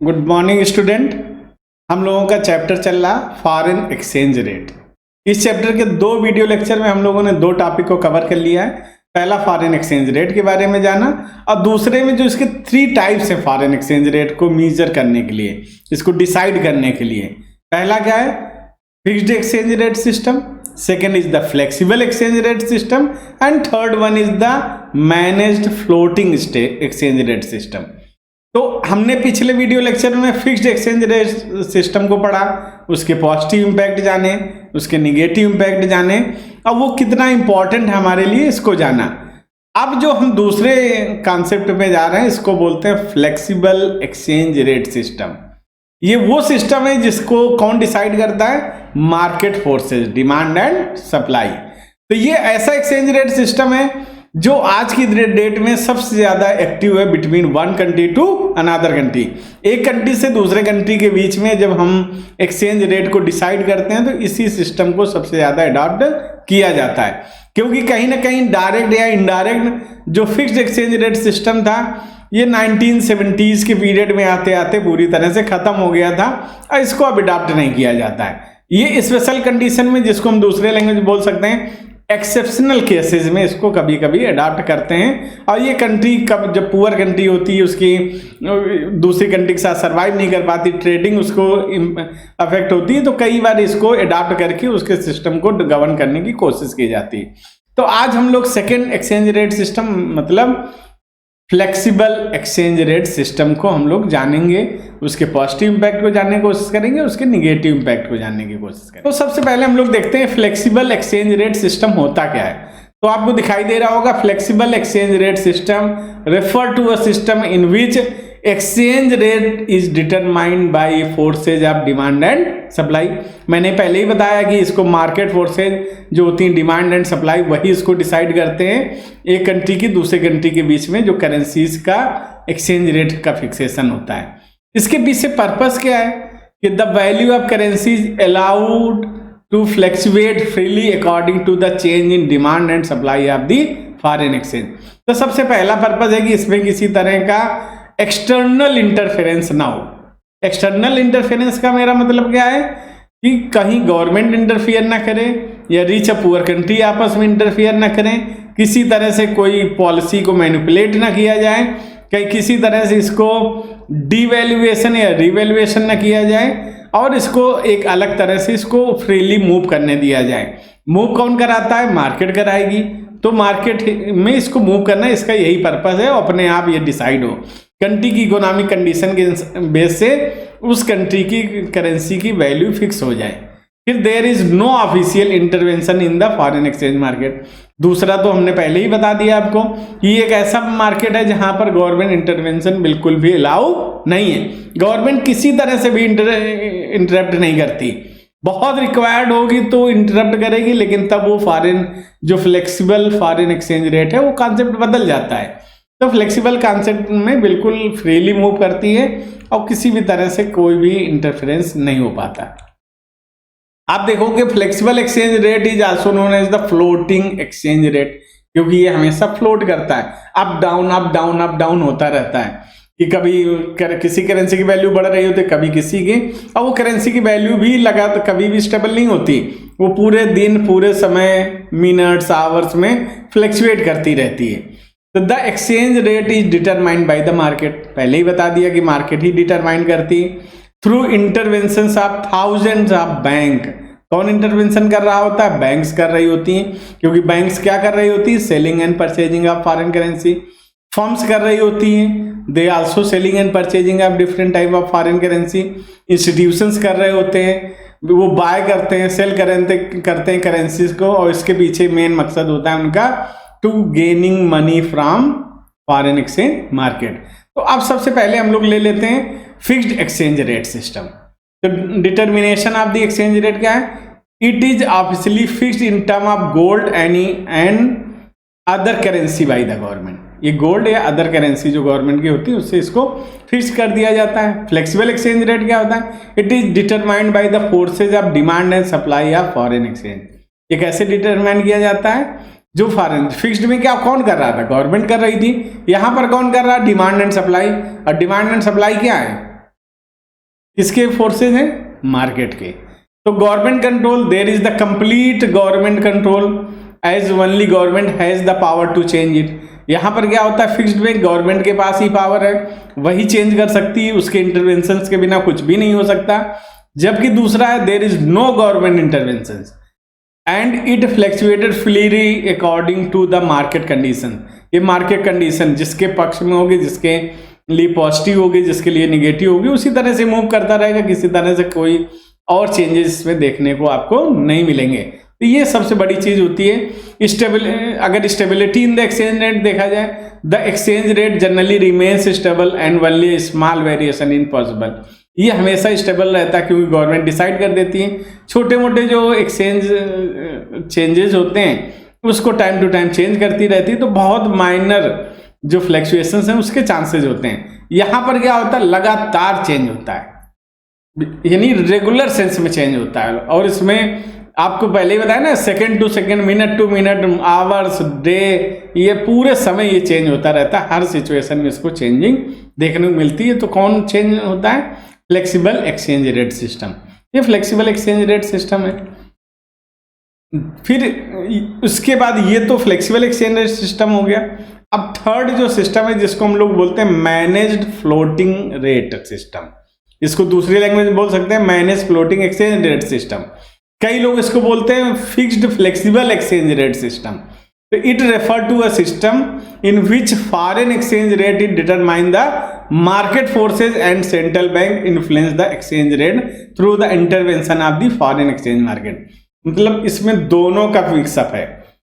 Good morning student. हम लोगों का चैप्टर चल रहा फॉरेन एक्सचेंज रेट। इस चैप्टर के दो वीडियो लेक्चर में हम लोगों ने दो टॉपिक को कवर कर लिया है। पहला फॉरेन एक्सचेंज रेट के बारे में जाना और दूसरे में जो इसके थ्री टाइप्स है फॉरेन एक्सचेंज रेट को मेजर करने के लिए, इसको डिसाइड करने के लिए। पहला क्या है? Fixed exchange rate system. Second is the flexible exchange rate system and third one is the managed floating exchange rate system. तो हमने पिछले वीडियो लेक्चर में फिक्स्ड एक्सचेंज रेट सिस्टम को पढ़ा, उसके पॉजिटिव इंपैक्ट जाने, उसके निगेटिव इंपैक्ट जाने, अब वो कितना इंपॉर्टेंट है हमारे लिए इसको जाना। अब जो हम दूसरे कॉन्सेप्ट में जा रहे हैं इसको बोलते हैं फ्लेक्सिबल एक्सचेंज रेट सिस्टम। ये वो सिस्टम है जिसको कौन डिसाइड करता है? Market forces, demand and supply. तो ये ऐसा एक्सचेंज रेट सिस्टम है जो आज की डेट में सबसे ज्यादा एक्टिव है between one country to another country. एक कंट्री से दूसरे कंट्री के बीच में जब हम एक्सचेंज रेट को डिसाइड करते हैं तो इसी सिस्टम को सबसे ज्यादा अडॉप्ट किया जाता है, क्योंकि कहीं ना कहीं डायरेक्ट या इनडायरेक्ट जो फिक्स्ड एक्सचेंज रेट सिस्टम था ये 1970s के पीरियड में आते आते पूरी तरह से खत्म हो गया था और इसको अब अडॉप्ट नहीं किया जाता है। ये स्पेशल कंडीशन में, जिसको हम दूसरे लैंग्वेज बोल सकते हैं एक्सेप्शनल केसेस में, इसको कभी कभी अडॉप्ट करते हैं। और ये कंट्री कब जब पुअर कंट्री होती है, उसकी दूसरी कंट्री के साथ सर्वाइव नहीं कर पाती, ट्रेडिंग उसको अफेक्ट होती है, तो कई बार इसको अडॉप्ट करके उसके सिस्टम को गवर्न करने की कोशिश की जाती है। तो आज हम लोग सेकेंड एक्सचेंज रेट सिस्टम मतलब फ्लेक्सिबल एक्सचेंज रेट सिस्टम को हम लोग जानेंगे, उसके पॉजिटिव इंपैक्ट को जानने की कोशिश करेंगे, उसके निगेटिव इंपैक्ट को जानने की कोशिश करेंगे। तो सबसे पहले हम लोग देखते हैं फ्लेक्सिबल एक्सचेंज रेट सिस्टम होता क्या है। तो आपको दिखाई दे रहा होगा flexible exchange rate system refer to a system in which exchange rate is determined by forces of demand and supply. मैंने पहले ही बताया कि इसको मार्केट फोर्सेज जो होती हैं, डिमांड एंड सप्लाई, वही इसको डिसाइड करते हैं एक कंट्री की दूसरे कंट्री के बीच में जो करेंसीज का एक्सचेंज रेट का फिक्सेशन होता है। इसके पीछे पर्पस क्या है कि the value of currencies allowed to fluctuate freely according to the change in demand and supply of the foreign exchange. तो सबसे पहला पर्पस है कि इसमें किसी तरह का एक्सटर्नल इंटरफेरेंस ना हो। एक्सटर्नल इंटरफेरेंस का मेरा मतलब क्या है कि कहीं गवर्नमेंट इंटरफियर ना करे या रिच और पुअर कंट्री आपस में इंटरफियर ना करें, किसी तरह से कोई पॉलिसी को मैनिपुलेट ना किया जाए, कहीं किसी तरह से इसको डिवैल्यूएशन या रिवैल्यूएशन ना किया जाए, और इसको एक अलग तरह से इसको फ्रीली मूव करने दिया जाए। मूव कौन कराता है? मार्केट कराएगी। तो मार्केट में इसको मूव करना, इसका यही पर्पस है, अपने आप ये डिसाइड हो कंट्री की इकोनॉमिक कंडीशन के बेस से उस कंट्री की करेंसी की वैल्यू फिक्स हो जाए। फिर there is no official intervention in the foreign exchange market. दूसरा तो हमने पहले ही बता दिया आपको कि एक ऐसा मार्केट है जहां पर गवर्नमेंट इंटरवेंशन बिल्कुल भी अलाउ नहीं है। गवर्नमेंट किसी तरह से भी इंटरप्ट नहीं करती, बहुत रिक्वायर्ड होगी तो इंटरप्ट करेगी, लेकिन तब वो फॉरेन जो फ्लेक्सिबल फॉरेन एक्सचेंज रेट है वो कॉन्सेप्ट बदल जाता है। तो फ्लेक्सिबल कॉन्सेप्ट में बिल्कुल फ्रीली मूव करती है और किसी भी तरह से कोई भी इंटरफेरेंस नहीं हो पाता। आप देखोगे flexible exchange rate is also known as the floating exchange rate, क्योंकि ये हमेशा फ्लोट करता है, up down up down up down होता रहता है कि कभी किसी करेंसी की वैल्यू बढ़ रही होती है, कभी किसी की, और वो करेंसी की वैल्यू भी लगातार कभी भी स्टेबल नहीं होती, वो पूरे दिन पूरे समय मिनट्स आवर्स में फ्लक्चुएट करती रहती है। तो the exchange rate is determined by the market, पहले ही बता दिया कि मार्केट ही डिटरमाइन करती है through intervention of thousands of bank. कौन इंटरवेंशन कर रहा होता है? बैंक्स कर रही होती हैं, क्योंकि बैंक्स क्या कर रही होती है? Selling and purchasing of foreign currency. Firms कर रही होती हैं, they also selling and purchasing of different type of foreign currency. Institutions कर रहे होते हैं, वो बाय करते हैं, सेल करते हैं करेंसीज को, और इसके पीछे मेन मकसद होता है उनका to gaining money from foreign exchange market. तो अब सबसे पहले हम लोग ले लेते हैं फिक्स्ड एक्सचेंज रेट सिस्टम। तो determination of the exchange rate क्या है? It is officially fixed in term of gold and other currency by the government. ये गोल्ड या अदर करेंसी जो गवर्नमेंट की होती है उससे इसको फिक्स कर दिया जाता है। फ्लेक्सिबल एक्सचेंज रेट क्या होता है? It is determined by the forces of demand and supply of foreign exchange. ये कैसे डिटरमाइन किया जाता है? जो फॉरेन फिक्स्ड में क्या कौन कर रहा था? गवर्नमेंट कर रही थी। यहां पर कौन कर रहा है? Demand and supply. और डिमांड एंड सप्लाई क्या है? किसके फोर्सेज हैं? मार्केट के। तो government control, there is the complete government control as only government has the power to change it. यहाँ पर क्या होता है, फिक्स्ड में गवर्नमेंट के पास ही पावर है, वही चेंज कर सकती है, उसके इंटरवेंशन के बिना कुछ भी नहीं हो सकता। जबकि दूसरा है there is no government intervention and it fluctuated freely according to the market condition. ये मार्केट कंडीशन जिसके पक्ष में होगी, जिसके लिए पॉजिटिव होगी, जिसके लिए नेगेटिव होगी, उसी तरह से मूव करता रहेगा, किसी तरह से कोई और चेंजेस में देखने को आपको नहीं मिलेंगे। तो ये सबसे बड़ी चीज होती है। अगर stability in the exchange rate देखा जाए, the exchange rate generally remains stable and only small variation in possible. ये हमेशा स्टेबल रहता है क्योंकि गवर्नमेंट डिसाइड कर देती है। छोटे मोटे जो एक्सचेंज चेंजेस होते हैं उसको टाइम टू टाइम चेंज करती रहती है, तो बहुत माइनर जो फ्लैक्चुएशंस हैं उसके चांसेस होते हैं। यहाँ पर क्या होता है, लगातार चेंज होता है, यानी रेगुलर सेंस में चेंज होता है। और इसमें आपको पहले ही बताया ना, second to second, minute to minute, hours, day, ये पूरे समय ये चेंज होता रहता है। हर सिचुएशन में इसको चेंजिंग देखने को मिलती है। तो कौन चेंज होता है? Flexible exchange rate system. ये फ्लेक्सिबल एक्सचेंज रेट सिस्टम है। फिर उसके बाद ये तो फ्लेक्सिबल एक्सचेंज रेट सिस्टम हो गया। अब थर्ड जो सिस्टम है जिसको हम लोग बोलते हैं मैनेज्ड फ्लोटिंग रेट सिस्टम, इसको दूसरी लैंग्वेज में बोल सकते हैं manage floating exchange rate system. कई लोग इसको बोलते हैं fixed flexible exchange rate system. तो it refer to a system in which foreign exchange rate it determine the market forces and central bank influence the exchange rate through the intervention of the foreign exchange market. मतलब इसमें दोनों का mix up है,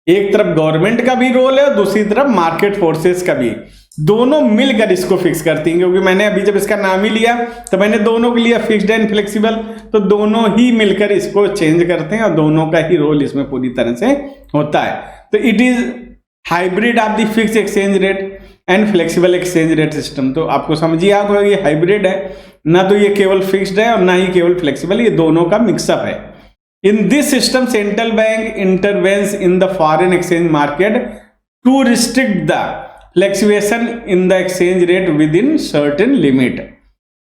एक तरफ government का भी role है और दूसरी तरफ मार्केट फोर्सेस का भी, दोनों मिलकर इसको फिक्स करती हैं। क्योंकि मैंने अभी जब इसका नाम ही लिया तो मैंने दोनों के लिए फिक्स्ड एंड फ्लेक्सिबल, तो दोनों ही मिलकर इसको चेंज करते हैं और दोनों का ही रोल इसमें पूरी तरह से होता है। तो it is hybrid of the fixed exchange rate and flexible exchange rate system. तो आपको समझिए आप ये हाइब्रिड है, ना तो ये केवल फिक्स्ड है और ना ही केवल फ्लेक्सिबल, ये दोनों का मिक्सअप है। In this system, central bank intervenes in the foreign exchange market to restrict the fluctuation in the exchange rate within certain limit.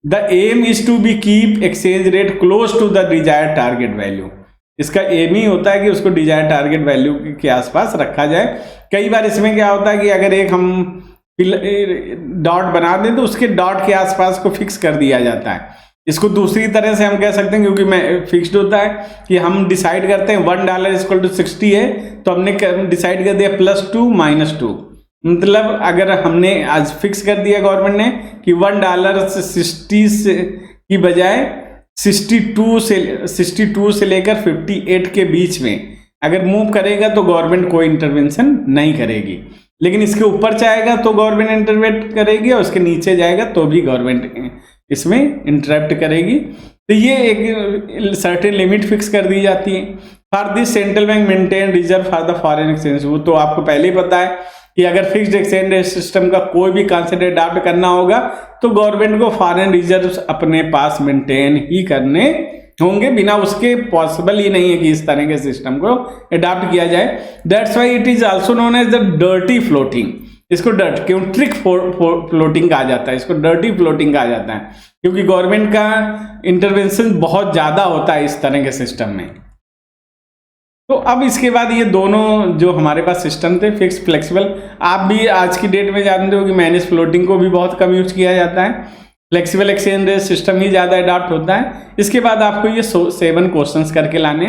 The aim is to be keep exchange rate close to the desired target value. इसका M ही होता है कि उसको desired target value के आसपास रखा जाए। कई बार इसमें क्या होता है कि अगर एक हम डॉट बना दें तो उसके डॉट के आसपास को फिक्स कर दिया जाता है। इसको दूसरी तरह से हम कह सकते हैं, क्योंकि मैं फिक्स्ड होता है कि हम डिसाइड करते हैं $1 = 60 है, तो हमने डिसाइड कर दिया +2 -2। मतलब अगर हमने आज फिक्स कर दिया गवर्नमेंट ने कि $1 से 60 की बजाय 62 से लेकर 58 के बीच में अगर मूव करेगा तो गवर्नमेंट कोई इंटरवेंशन नहीं करेगी। लेकिन इसके ऊपर जाएगा तो गवर्नमेंट इंटरवेंट करेगी और उसके नीचे जाएगा तो भी गवर्नमेंट इसमें इंटरप्ट करेगी। तो ये एक सर्टेन लिमिट फिक्स कर दी जाती है। For this central bank maintain reserve for the foreign exchange. वो तो आपको पहले ही पता है कि अगर फिक्स्ड एक्सचेंज रेट सिस्टम का कोई भी कॉन्सेप्ट अडॉप्ट करना होगा तो गवर्नमेंट को फॉरेन रिजर्व्स अपने पास मेंटेन ही करने होंगे, बिना उसके पॉसिबल ही नहीं है कि इस तरह के सिस्टम को अडॉप्ट किया जाए। That's why it is also known as the dirty floating. इसको डर्ट क्यों ट्रिक फ्लोटिंग कहा जाता है, इसको डर्टी फ्लोटिंग कहा जाता है, क्योंकि गवर्नमेंट का इंटरवेंशन बहुत ज्यादा होता है इस तरह के सिस्टम में। तो अब इसके बाद ये दोनों जो हमारे पास सिस्टम थे फिक्स फ्लेक्सिबल, आप भी आज की डेट में जानते हो कि मैनेज फ्लोटिंग को भी बहुत कम यूज किया जाता है, फ्लेक्सिबल एक्सचेंज रेट सिस्टम ही ज़्यादा अडॉप्ट होता है। इसके बाद आपको ये 7 क्वेश्चंस करके लाने।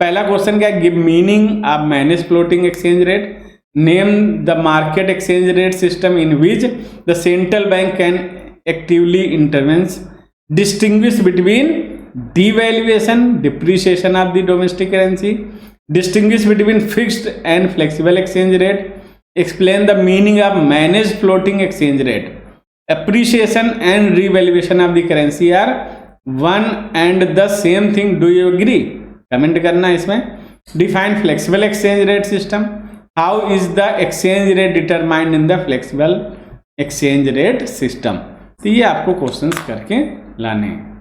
पहला क्वेश्चन क्या है, give meaning of manage floating exchange rate, name the market exchange rate system in which the central bank can actively intervenes, distinguish between devaluation, depreciation of the domestic currency, distinguish between fixed and flexible exchange rate, explain the meaning of managed floating exchange rate, appreciation and revaluation of the currency are one and the same thing, do you agree? Comment करना इसमें। define flexible exchange rate system, how is the exchange rate determined in the flexible exchange rate system। तो ये आपको questions करके लाने हैं।